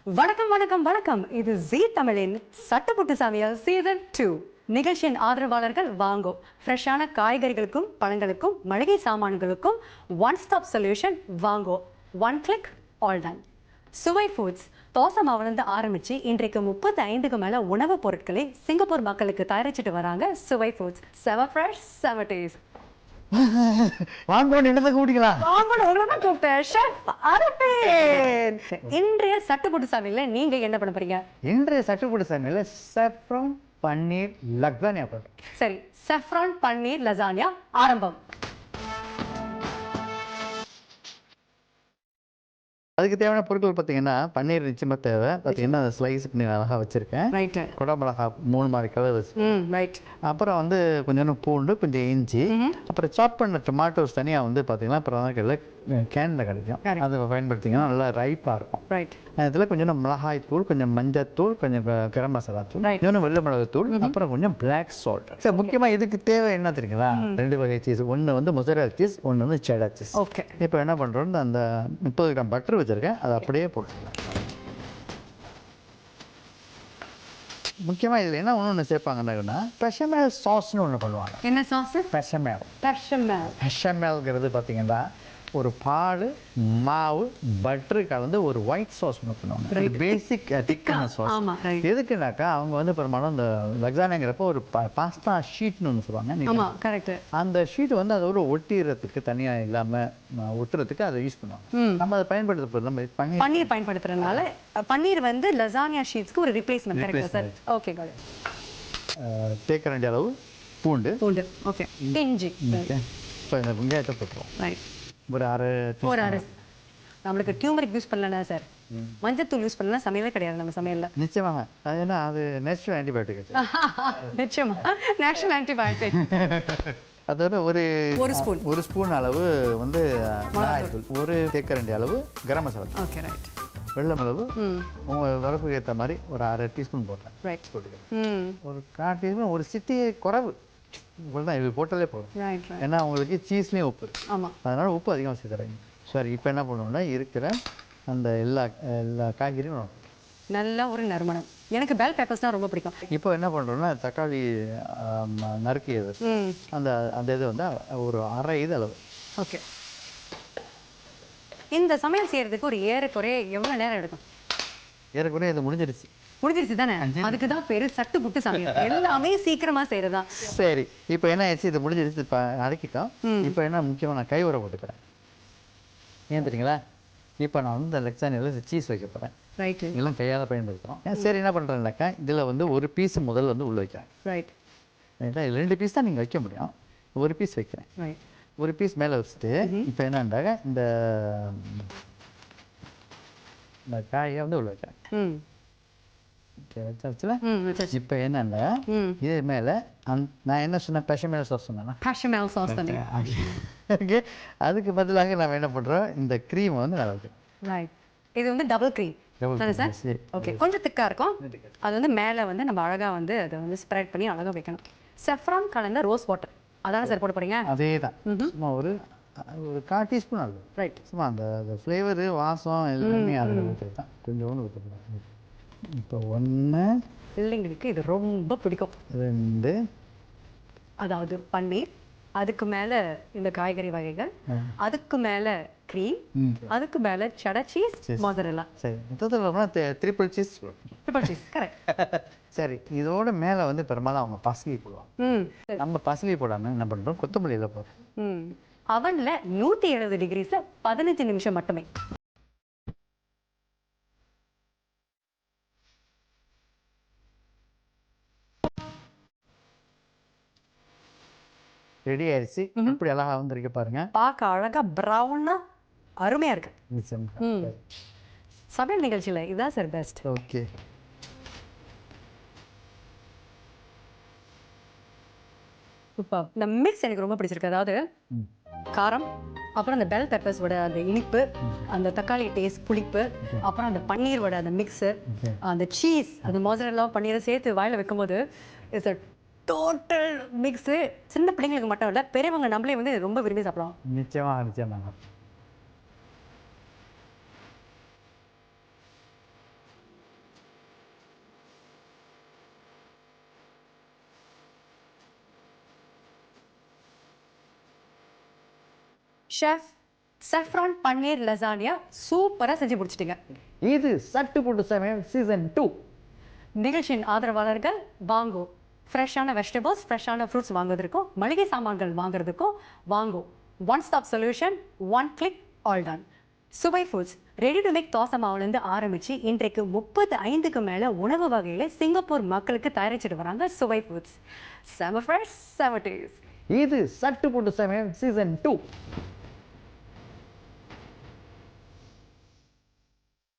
வணக்கம் வணக்கம் வணக்கம். இது ஜீ தமிழின் சட்டப்புட்டு சமையல் சீசன் 2 நிகழ்ச்சியின் ஆதரவாளர்கள் வாங்கோ. ஃப்ரெஷ்ஷான காய்கறிகளுக்கும் பழங்களுக்கும் மளிகை சாமான்களுக்கும் ஒன் ஸ்டாப் சொல்யூஷன் வாங்கோ. One click all done. Suvai foods dosa மாவுலேருந்து ஆரம்பித்து இன்றைக்கு 35க்கு மேலே உணவுப் பொருட்களை சிங்கப்பூர் மக்களுக்கு தயாரிச்சுட்டு வராங்க சுவை ஃபுட்ஸ். செம ஃப்ரெஷ் செம டேஸ்ட். வாங்கோன்னு என்னத்தை கூப்பிட்டீங்களா? இன்றைய சட்டுப்புட்டு சமையல்ல நீங்க என்ன பண்ண போறீங்க? இன்றைய சட்டுப்புட்டு சமையல்ல saffron பன்னீர் லக்ஸானியா பண்ணுறோம். சரி, saffron பன்னீர் லசானியா ஆரம்பம். அதுக்கு தேவையான பொருட்கள் பார்த்தீங்கன்னா பன்னீர் நிச்சயமாக தேவை. பார்த்தீங்கன்னா அதை ஸ்லைஸ் பண்ணி அழகாக வச்சுருக்கேன். ரைட்டு. குடமிளகா 3 மாதிரி கலர் வச்சு. ரைட். அப்புறம் வந்து கொஞ்சம் பூண்டு, கொஞ்சம் இஞ்சி, அப்புறம் சாப் பண்ண டொமாட்டோஸ் தனியாக வந்து பார்த்தீங்கன்னா அப்புறம் கேனில் கிடைக்கும். அதை பயன்படுத்திங்கன்னா நல்லா ரைப்பாக இருக்கும். ரைட். இதில் கொஞ்சம் மிளகாய் தூள், கொஞ்சம் மஞ்சள் தூள், கொஞ்சம் கரம் மசாலா தூள், இன்னொன்று வெள்ளை மிளகு தூள், அப்புறம் கொஞ்சம் பிளாக் சால்ட். சார் முக்கியமாக இதுக்கு தேவை என்ன தெரியுங்களா? 2 வகை சீஸ். ஒன்று வந்து மொசரேலா சீஸ், ஒன்று வந்து செடர் சீஸ். ஓகே. இப்போ என்ன பண்ணுறோம், அந்த 30 கிராம் பட்டர் வச்சுருக்கேன், அதை அப்படியே போட்டுக்கலாம். முக்கியமாக இதில் என்ன ஒன்று சேர்ப்பாங்கன்னா பெஷமேல் சாஸ்ன்னு ஒன்று பண்ணுவாங்க. என்ன சாஸ்? பெஷமேல். பெஷமேல்ங்கிறது பார்த்தீங்கன்னா ஒரு பால், மாவு, பட்டரு கலந்து ஒரு ஒயிட் சாஸ் ஒன்று பண்ணுவாங்க. பேசிக் திக்கான சாஸ். எதுக்குனாக்கா அவங்க வந்து பெரும்பாலும் இந்த லக்ஸானியாங்கிறப்ப ஒரு பாஸ்தா ஷீட்னு ஒன்று சொல்லுவாங்க. அந்த ஷீட் வந்து அதோட ஒட்டிடுறதுக்கு தனியாக இல்லாமல் ஒட்டுறதுக்கு அதை யூஸ் பண்ணுவாங்க. நம்ம அதை பயன்படுத்த நம்ம பன்னீர் பயன்படுத்துறதுனால பன்னீர் வந்து லசானியா ஷீட்ஸ்க்கு ஒரு ரிப்ளேஸ்மெண்ட். ஓகே. தேக்க வேண்டிய அளவு பூண்டு. ஓகே. இஞ்சி. இப்போ இந்த வெங்காயத்தை போட்டுருவோம். ரைட். ஒரு அரை. நம்மளுக்கு டியூமரிக் யூஸ் பண்ணலன்னா சார், மஞ்சத்தூள் யூஸ் பண்ணலாம் சமையலே கிடையாது நம்ம சமையல்ல. நிச்சயமாக. அது ஏன்னா அது நேச்சுரல் ஆன்டிபயோட்டிக். நிச்சயமா நேச்சுரல் ஆன்டிபயோட்டிக். அதோட ஒரு ஸ்பூன் அளவு வந்து மிளகாய்த்தூள், ஒரு தேக்கரண்டி அளவு கரம் மசாலா. ஓகே. ரைட். வெள்ளை மிளகு உங்கள் வரப்புக்கு ஏற்ற மாதிரி ஒரு அரை டீஸ்பூன் போட்டேன். ரைட். போட்டுக்கிறேன். ஒரு 1/4 டீஸ்பூன், ஒரு சிட்டி குறவு தான் இது போட்டாலே போதும். ஏன்னா உங்களுக்கு சீஸ்லேயும் உப்பு இருக்கு. அதனால உப்பு அதிகமாக சேர்த்துறாங்க. சரி, இப்போ என்ன பண்ணுவோம்னா இருக்கிற அந்த எல்லா காய்கறியும் நல்லா ஒரு நறுமணம். எனக்கு பெல் பெப்பர்ஸ்னால் ரொம்ப பிடிக்கும். இப்போ என்ன பண்ணுறோம்னா தக்காளி நறுக்கியது அந்த இது வந்து ஒரு அரை இது அளவு. ஓகே. இந்த சமையல் செய்யறதுக்கு ஒரு ஏறக்குறைய எவ்வளோ நேரம் எடுக்கும்? ஏறக்குறைய இது முடிஞ்சிருச்சு தானே. அதுக்கு தான் பேரு சட்டுப்புட்டு சமையல். எல்லாமே சீக்கிரமா செய்யறதா. சரி, இப்போ என்ன ஆயிடுச்சு, இது முடிஞ்சிருச்சு. இப்போ அரைக்கிட்டோம். இப்போ என்ன முக்கியமாக நான் கை உரை போட்டுக்கிறேன். ஏன் தெரியுங்களா? இப்போ நான் வந்து இந்த லக்ஸானியாவில் சீஸ் வைக்க போகிறேன். ரைட்டு. எல்லாம் கையால் பயன்படுத்துகிறோம். சரி, என்ன பண்ணுறேன்னாக்கா இதில் வந்து ஒரு பீஸ் முதல்ல வந்து உள்ள வைக்கிறேன். ரைட். ரைட்டா? 2 பீஸ் தான் நீங்கள் வைக்க முடியும். ஒரு பீஸ் வைக்கிறேன். ரைட். ஒரு பீஸ் மேலே வச்சுட்டு இப்போ என்னண்டாக இந்த காயை வந்து உள்ள வைக்கிறேன். இப்போ என்னன்னா இது மேலே நான் என்ன சொன்னேன், பெஷமேல் சாஸ் சொன்னேன்னா ஓகே. அதுக்கு பதிலாக நம்ம என்ன பண்ணுறோம், இந்த க்ரீமை வந்து நல்லா வைக்கிறோம். ரைட். இது வந்து டபுள் க்ரீம் தானே சார்? ஓகே. கொஞ்சம் திக்காக இருக்கும். அது வந்து மேலே வந்து நம்ம அழகாக வந்து அதை வந்து ஸ்ப்ரெட் பண்ணி அழகாக வைக்கணும். செஃப்ரான் கலந்த ரோஸ் வாட்டர் அதானே சார் போட போகிறீங்க? அதே தான். சும்மா ஒரு 1/4 டீஸ்பூன் ஆகுது. ரைட். சும்மா அந்த ஃப்ளேவரு வாசம் எல்லாமே அது தான். கொஞ்சோண்டு ஊற்றக்கூடாது. இப்போ 1 பிள்ளைங்களுக்கு இது ரொம்ப பிடிக்கும். 2 அதாவது பன்னீர், அதுக்கு மேலே இந்த காய்கறி வகைகள், அதுக்கு மேலே க்ரீம், அதுக்கு மேலே செடர் சீஸ், மொசரெல்லா. சரி, மொத்தத்தில் ட்ரிபிள் சீஸ். கரெக்ட். சரி, இதோட மேலே வந்து பெரும்பாலும் அவங்க பசலி போடுவாங்க. நம்ம பசலி போடாமல் என்ன பண்ணுறோம், கொத்தமல்லியில் போடுறோம். அவனில் 170 டிகிரிஸில் 15 நிமிஷம் மட்டுமே. ரெடி ஆயிடுச்சு. இப்படி அழகாக வந்துருக்கு பாருங்க. பார்க்க அழகா ப்ரௌனா அருமையா இருக்கு. சமையல் நிகழ்ச்சியில் இதுதான் சார் பெஸ்ட். ஓகே. சூப்பர். இந்த மிக்ஸ் எனக்கு ரொம்ப பிடிச்சிருக்கு. அதாவது காரம், அப்புறம் அந்த பெல் பெப்பர்ஸோட அந்த இனிப்பு, அந்த தக்காளி டேஸ்ட் புளிப்பு, அப்புறம் அந்த பன்னீரோட அந்த மிக்ஸு, அந்த சீஸ், அந்த மொசரெல்லா பன்னீரை சேர்த்து வாயில் வைக்கும்போது இட்ஸ் அ டோட்டல் மிக்ஸு. சின்ன பிள்ளைங்களுக்கு மட்டும் இல்லை, பெரியவங்க நம்மளே வந்து ரொம்ப விரும்பி சாப்பிடலாம். நிச்சயமாக. ஷெஃப் சஃப்ரான் பன்னீர் லசானியா சூப்பராக செஞ்சு முடிச்சிட்டிங்க. இது சட்டு புட்டு சமையல் சீசன் 2. நிகழ்ச்சியின் ஆதரவாளர்கள் வாங்கோ. ஃப்ரெஷ்ஷான வெஜிடபிள்ஸ், ஃப்ரெஷ்ஷான ஃப்ரூட்ஸ் வாங்குவதற்கும் மளிகை சாமான்கள் வாங்குறதுக்கும் வாங்கோ. One stop solution, one click, all done. Suvai foods ready to make dosa மாவுலேருந்து ஆரம்பித்து இன்றைக்கு 35க்கு மேலே உணவு வகையில் சிங்கப்பூர் மக்களுக்கு தயாரிச்சுட்டு வராங்க சுவை ஃபுட்ஸ். செம ஃப்ரெஷ், செம டேஸ்ட். இது சட்டு புட்டு சமையல் சீசன் 2.